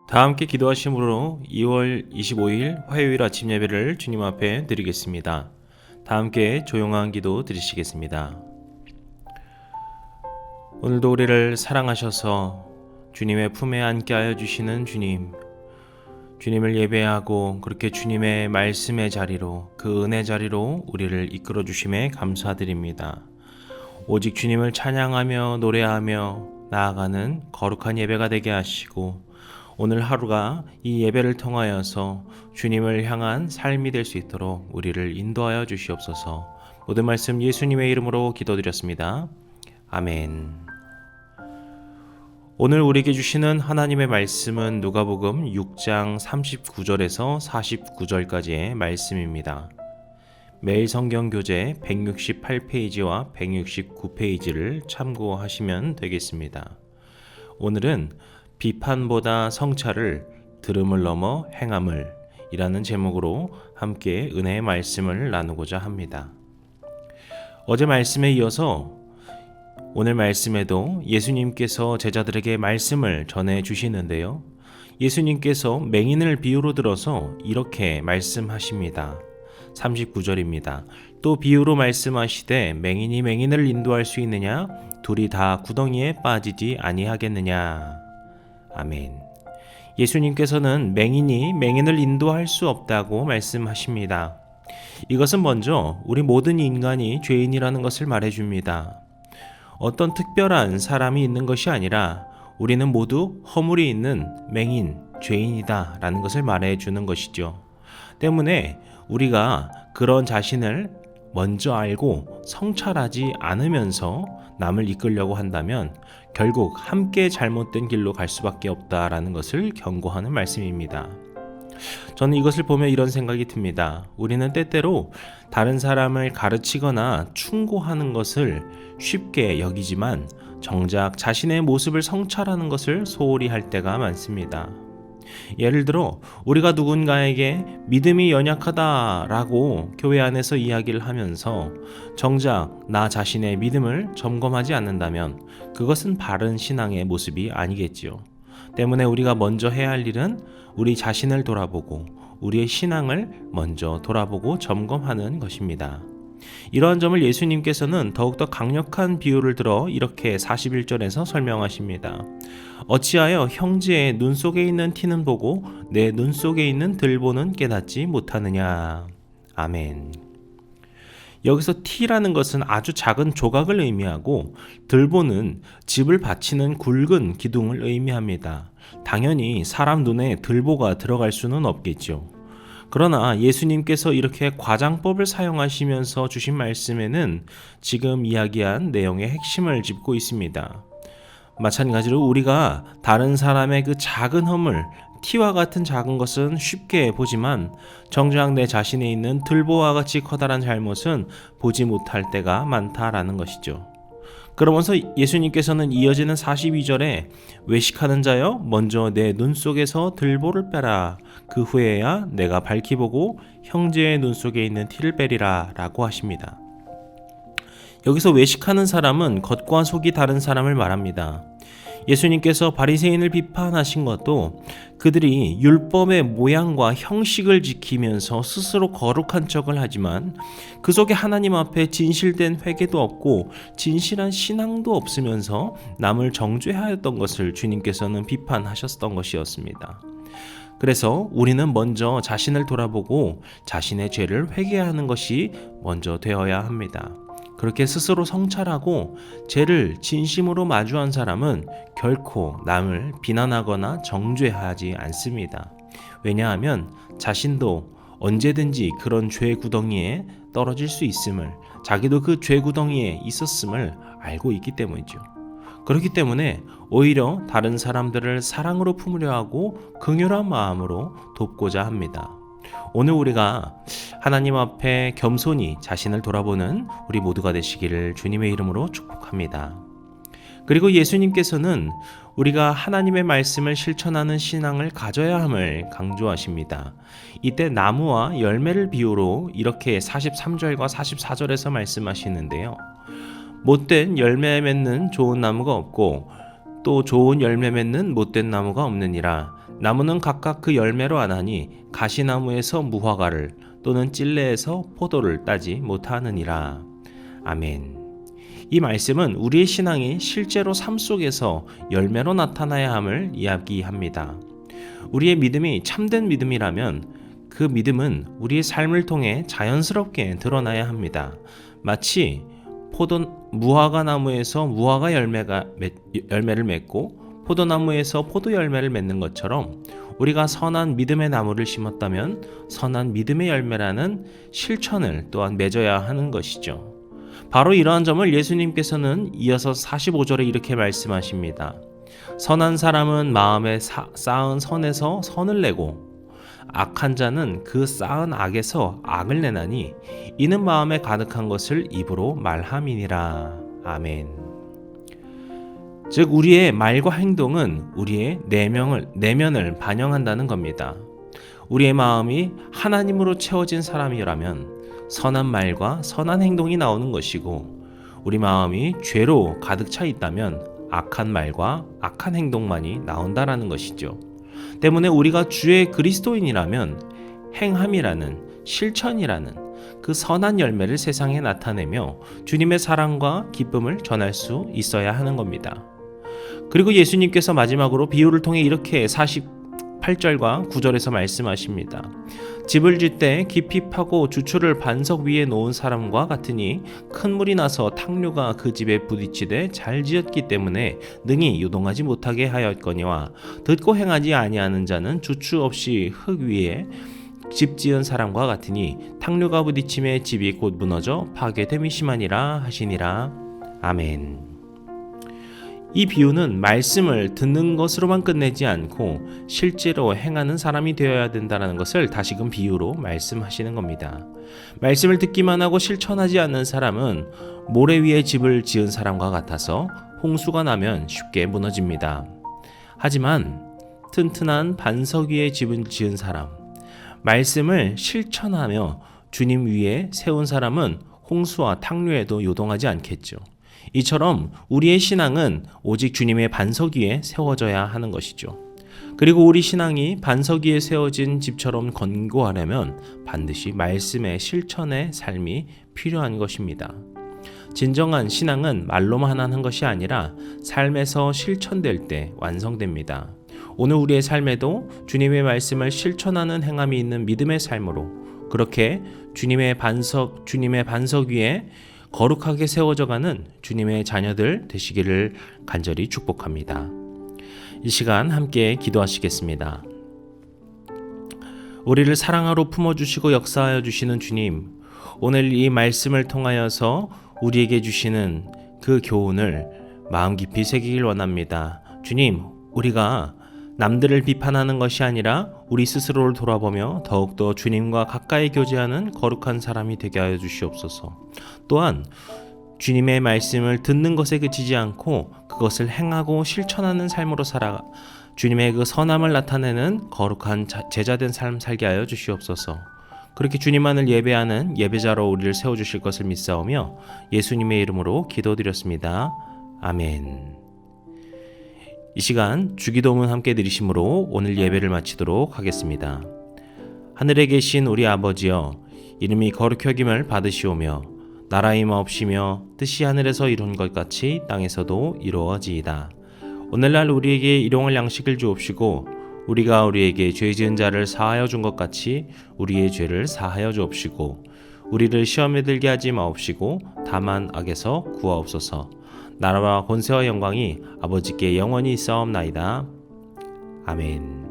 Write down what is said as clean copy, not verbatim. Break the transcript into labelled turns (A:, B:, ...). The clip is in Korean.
A: 다 함께 기도하심으로 2월 25일 화요일 아침 예배를 주님 앞에 드리겠습니다. 다 함께 조용한 기도 드리시겠습니다. 오늘도 우리를 사랑하셔서 주님의 품에 안게 하여 주시는 주님을 예배하고 그렇게 주님의 말씀의 자리로, 그 은혜 자리로 우리를 이끌어 주심에 감사드립니다. 오직 주님을 찬양하며 노래하며 나아가는 거룩한 예배가 되게 하시고, 오늘 하루가 이 예배를 통하여서 주님을 향한 삶이 될 수 있도록 우리를 인도하여 주시옵소서. 모든 말씀 예수님의 이름으로 기도드렸습니다. 아멘. 오늘 우리에게 주시는 하나님의 말씀은 누가복음 6장 39절에서 49절까지의 말씀입니다. 매일 성경 교재 168페이지와 169페이지를 참고하시면 되겠습니다. 오늘은 비판보다 성찰을, 들음을 넘어 행함을 이라는 제목으로 함께 은혜의 말씀을 나누고자 합니다. 어제 말씀에 이어서 오늘 말씀에도 예수님께서 제자들에게 말씀을 전해 주시는데요. 예수님께서 맹인을 비유로 들어서 이렇게 말씀하십니다. 39절입니다. 또 비유로 말씀하시되 맹인이 맹인을 인도할 수 있느냐? 둘이 다 구덩이에 빠지지 아니하겠느냐? 아멘. 예수님께서는 맹인이 맹인을 인도할 수 없다고 말씀하십니다. 이것은 먼저 우리 모든 인간이 죄인이라는 것을 말해줍니다. 어떤 특별한 사람이 있는 것이 아니라 우리는 모두 허물이 있는 맹인, 죄인이다 라는 것을 말해주는 것이죠. 때문에 우리가 그런 자신을 먼저 알고 성찰하지 않으면서 남을 이끌려고 한다면 결국 함께 잘못된 길로 갈 수밖에 없다라는 것을 경고하는 말씀입니다. 저는 이것을 보며 이런 생각이 듭니다. 우리는 때때로 다른 사람을 가르치거나 충고하는 것을 쉽게 여기지만 정작 자신의 모습을 성찰하는 것을 소홀히 할 때가 많습니다. 예를 들어 우리가 누군가에게 믿음이 연약하다라고 교회 안에서 이야기를 하면서 정작 나 자신의 믿음을 점검하지 않는다면 그것은 바른 신앙의 모습이 아니겠지요. 때문에 우리가 먼저 해야 할 일은 우리 자신을 돌아보고 우리의 신앙을 먼저 돌아보고 점검하는 것입니다. 이러한 점을 예수님께서는 더욱더 강력한 비유를 들어 이렇게 41절에서 설명하십니다. 어찌하여 형제의 눈 속에 있는 티는 보고 내 눈 속에 있는 들보는 깨닫지 못하느냐. 아멘. 여기서 티라는 것은 아주 작은 조각을 의미하고 들보는 집을 받치는 굵은 기둥을 의미합니다. 당연히 사람 눈에 들보가 들어갈 수는 없겠죠. 그러나 예수님께서 이렇게 과장법을 사용하시면서 주신 말씀에는 지금 이야기한 내용의 핵심을 짚고 있습니다. 마찬가지로 우리가 다른 사람의 그 작은 허물, 티와 같은 작은 것은 쉽게 보지만 정작 내 자신에 있는 들보와 같이 커다란 잘못은 보지 못할 때가 많다라는 것이죠. 그러면서 예수님께서는 이어지는 42절에 외식하는 자여 먼저 내 눈 속에서 들보를 빼라. 그 후에야 내가 밝히 보고 형제의 눈 속에 있는 티를 빼리라 라고 하십니다. 여기서 외식하는 사람은 겉과 속이 다른 사람을 말합니다. 예수님께서 바리새인을 비판하신 것도 그들이 율법의 모양과 형식을 지키면서 스스로 거룩한 척을 하지만 그 속에 하나님 앞에 진실된 회개도 없고 진실한 신앙도 없으면서 남을 정죄하였던 것을 주님께서는 비판하셨던 것이었습니다. 그래서 우리는 먼저 자신을 돌아보고 자신의 죄를 회개하는 것이 먼저 되어야 합니다. 그렇게 스스로 성찰하고 죄를 진심으로 마주한 사람은 결코 남을 비난하거나 정죄하지 않습니다. 왜냐하면 자신도 언제든지 그런 죄 구덩이에 떨어질 수 있음을, 자기도 그 죄 구덩이에 있었음을 알고 있기 때문이죠. 그렇기 때문에 오히려 다른 사람들을 사랑으로 품으려 하고 긍휼한 마음으로 돕고자 합니다. 오늘 우리가 하나님 앞에 겸손히 자신을 돌아보는 우리 모두가 되시기를 주님의 이름으로 축복합니다. 그리고 예수님께서는 우리가 하나님의 말씀을 실천하는 신앙을 가져야 함을 강조하십니다. 이때 나무와 열매를 비유로 이렇게 43절과 44절에서 말씀하시는데요. 못된 열매 맺는 좋은 나무가 없고 또 좋은 열매 맺는 못된 나무가 없느니라. 나무는 각각 그 열매로 안하니 가시나무에서 무화과를 또는 찔레에서 포도를 따지 못하느니라. 아멘. 이 말씀은 우리의 신앙이 실제로 삶 속에서 열매로 나타나야 함을 이야기합니다. 우리의 믿음이 참된 믿음이라면 그 믿음은 우리의 삶을 통해 자연스럽게 드러나야 합니다. 마치 무화과 나무에서 무화과 열매를 맺고 포도나무에서 포도 열매를 맺는 것처럼 우리가 선한 믿음의 나무를 심었다면 선한 믿음의 열매라는 실천을 또한 맺어야 하는 것이죠. 바로 이러한 점을 예수님께서는 이어서 45절에 이렇게 말씀하십니다. 선한 사람은 마음에 쌓은 선에서 선을 내고 악한 자는 그 쌓은 악에서 악을 내나니 이는 마음에 가득한 것을 입으로 말함이니라. 아멘. 즉 우리의 말과 행동은 우리의 내면을 반영한다는 겁니다. 우리의 마음이 하나님으로 채워진 사람이라면 선한 말과 선한 행동이 나오는 것이고 우리 마음이 죄로 가득 차 있다면 악한 말과 악한 행동만이 나온다라는 것이죠. 때문에 우리가 주의 그리스도인이라면 행함이라는 실천이라는 그 선한 열매를 세상에 나타내며 주님의 사랑과 기쁨을 전할 수 있어야 하는 겁니다. 그리고 예수님께서 마지막으로 비유를 통해 이렇게 48절과 9절에서 말씀하십니다. 집을 질 때 깊이 파고 주추를 반석 위에 놓은 사람과 같으니 큰 물이 나서 탕류가 그 집에 부딪히되 잘 지었기 때문에 능히 요동하지 못하게 하였거니와 듣고 행하지 아니하는 자는 주추 없이 흙 위에 집 지은 사람과 같으니 탕류가 부딪힘에 집이 곧 무너져 파괴됨이 심하니라 하시니라. 아멘. 이 비유는 말씀을 듣는 것으로만 끝내지 않고 실제로 행하는 사람이 되어야 된다는 것을 다시금 비유로 말씀하시는 겁니다. 말씀을 듣기만 하고 실천하지 않는 사람은 모래 위에 집을 지은 사람과 같아서 홍수가 나면 쉽게 무너집니다. 하지만 튼튼한 반석 위에 집을 지은 사람, 말씀을 실천하며 주님 위에 세운 사람은 홍수와 탕류에도 요동하지 않겠죠. 이처럼 우리의 신앙은 오직 주님의 반석 위에 세워져야 하는 것이죠. 그리고 우리 신앙이 반석 위에 세워진 집처럼 견고하려면 반드시 말씀의 실천의 삶이 필요한 것입니다. 진정한 신앙은 말로만 하는 것이 아니라 삶에서 실천될 때 완성됩니다. 오늘 우리의 삶에도 주님의 말씀을 실천하는 행함이 있는 믿음의 삶으로 그렇게 주님의 반석 위에 거룩하게 세워져가는 주님의 자녀들 되시기를 간절히 축복합니다. 이 시간 함께 기도하시겠습니다. 우리를 사랑하러 품어주시고 역사하여 주시는 주님, 오늘 이 말씀을 통하여서 우리에게 주시는 그 교훈을 마음 깊이 새기길 원합니다. 주님, 우리가 남들을 비판하는 것이 아니라 우리 스스로를 돌아보며 더욱더 주님과 가까이 교제하는 거룩한 사람이 되게 하여 주시옵소서. 또한 주님의 말씀을 듣는 것에 그치지 않고 그것을 행하고 실천하는 삶으로 살아 주님의 그 선함을 나타내는 거룩한 제자된 삶 살게 하여 주시옵소서. 그렇게 주님만을 예배하는 예배자로 우리를 세워주실 것을 믿사오며 예수님의 이름으로 기도드렸습니다. 아멘. 이 시간 주기도문 함께 드리심으로 오늘 예배를 마치도록 하겠습니다. 하늘에 계신 우리 아버지여, 이름이 거룩히 여김을 받으시오며 나라의 마옵시며 뜻이 하늘에서 이룬 것 같이 땅에서도 이루어지이다. 오늘날 우리에게 일용할 양식을 주옵시고 우리가 우리에게 죄 지은 자를 사하여 준 것 같이 우리의 죄를 사하여 주옵시고 우리를 시험에 들게 하지 마옵시고 다만 악에서 구하옵소서. 나라와 권세와 영광이 아버지께 영원히 있사옵나이다. 아멘.